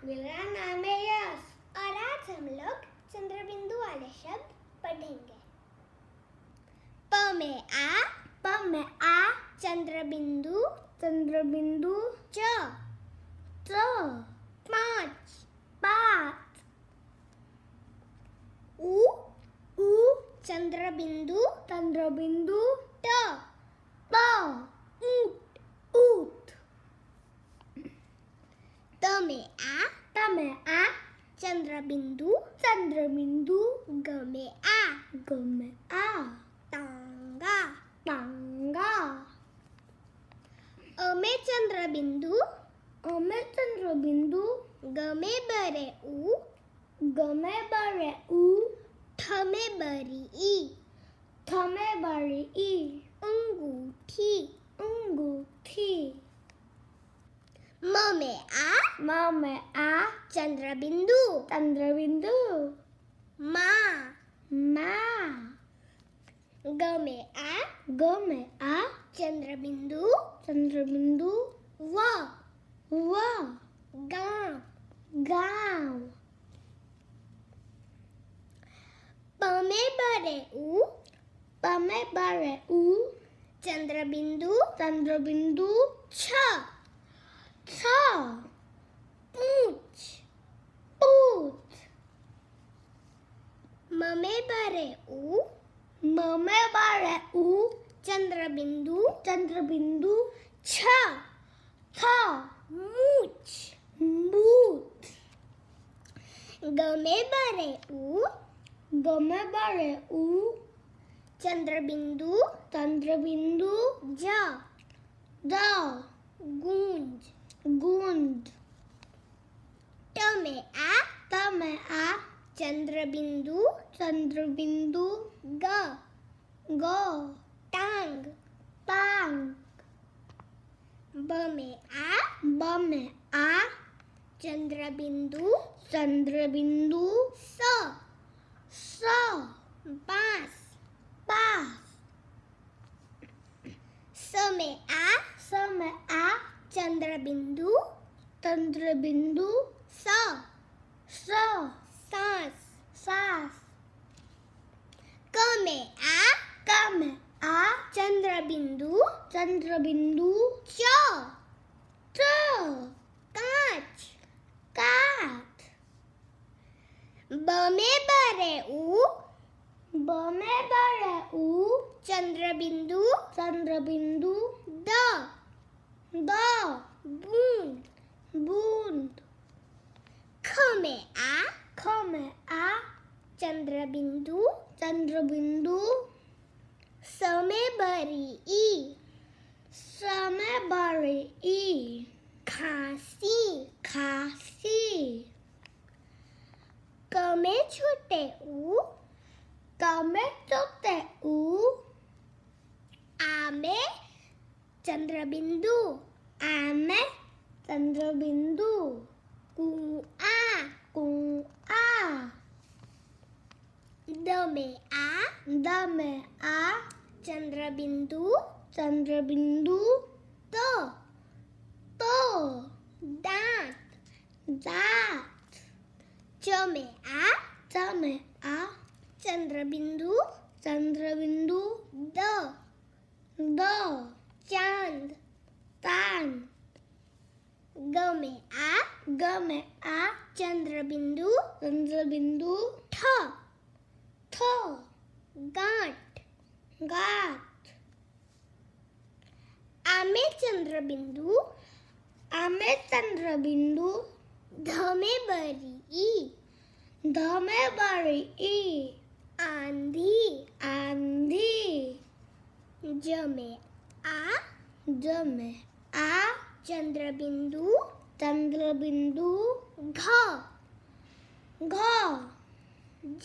मेरा नाम है यश और आज हम लोग चंद्रबिंदु वाले शब्द पढ़ेंगे। प में आ चंद्रबिंदु चंद्रबिंदु च पाँच ऊ चंद्रबिंदु चंद्रबिंदु ट ऊट त में आ चंद्रबिंदु चंद्रबिंदु ग में आ टांगा अ में चंद्रबिंदु ग में बरे ऊ ठ में बरी ई अंगूठी म में आ चंद्रबिंदु माँ ग में आ चंद्रबिंदु व गाँव प में बरे ऊ चंद्रबिंदु छ पूछ म में बरे ऊ चंद्रबिंदु छ मूछ ग में बरे ऊ चंद्रबिंदु ज गूंज ट में आ चंद्रबिंदु ग टांग ब में आ चंद्रबिंदु स बांस स में आ चंद्रबिंदु स सांस क में आ चंद्रबिंदु च कांच ब में बरे ऊ चंद्रबिंदु द बूंद ख में आ चंद्रबिंदु स में बरी ई खांसी क में छोटे ऊ आ में चंद्रबिंदु कुआं द में आ चंद्रबिंदु तो दांत च में आ चंद्रबिंदु द चांद ग में आ चंद्रबिंदु ठ गांठ आ में चंद्रबिंदु ध में बरी ई आंधी ज में आ चंद्रबिंदु घ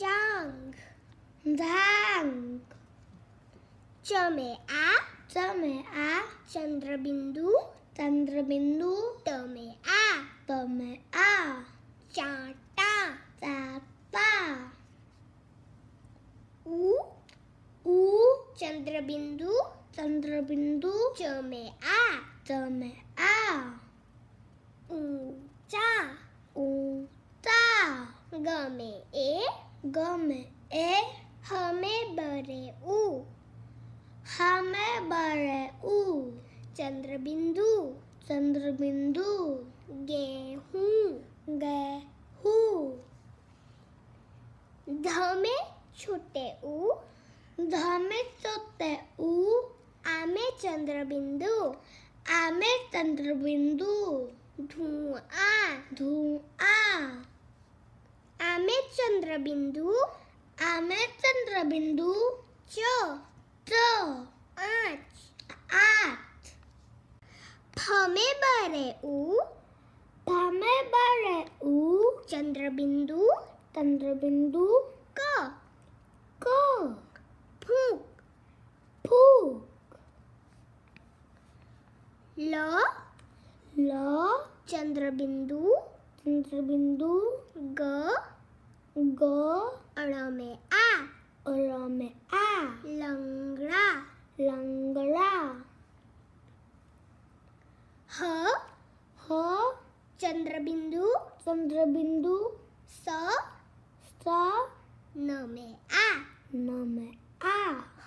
जांग च में आ चंद्रबिंदु ट में आ चांटा ऊ चंद्रबिंदु च में आ ऊंचा ऊता ग में ए ह में बरे उ चंद्रबिंदु गेहूं ध में छोटे उ आ में चंद्रबिंदु धुआं आ में चंद्रबिंदु च आठ फ में बरे उ चंद्रबिंदु क फूक ल चंद्रबिंदु ग अड़ में आ लंगड़ा ह चंद्रबिंदु स न में आ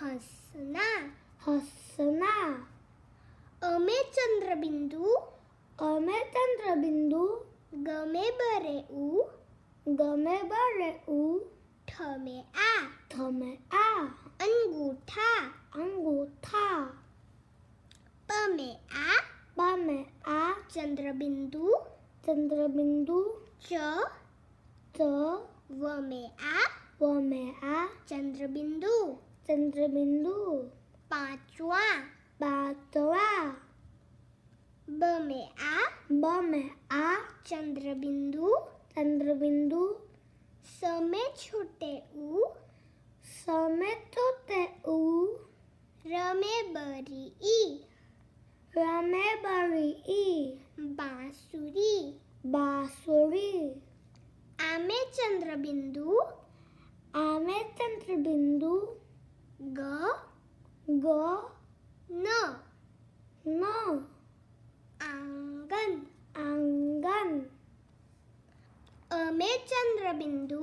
हंसना अ में चंद्रबिंदु ग में बरे उ ठ में आ अंगूठा प में आ चंद्रबिंदु च व में आ चंद्रबिंदु पांचवा ब में आ चंद्रबिंदु स में छोटे उ र में बरी ई बांसुरी आ में चंद्रबिंदु ग न आंगन अ में चंद्रबिंदु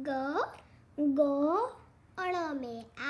ग अड़ में आ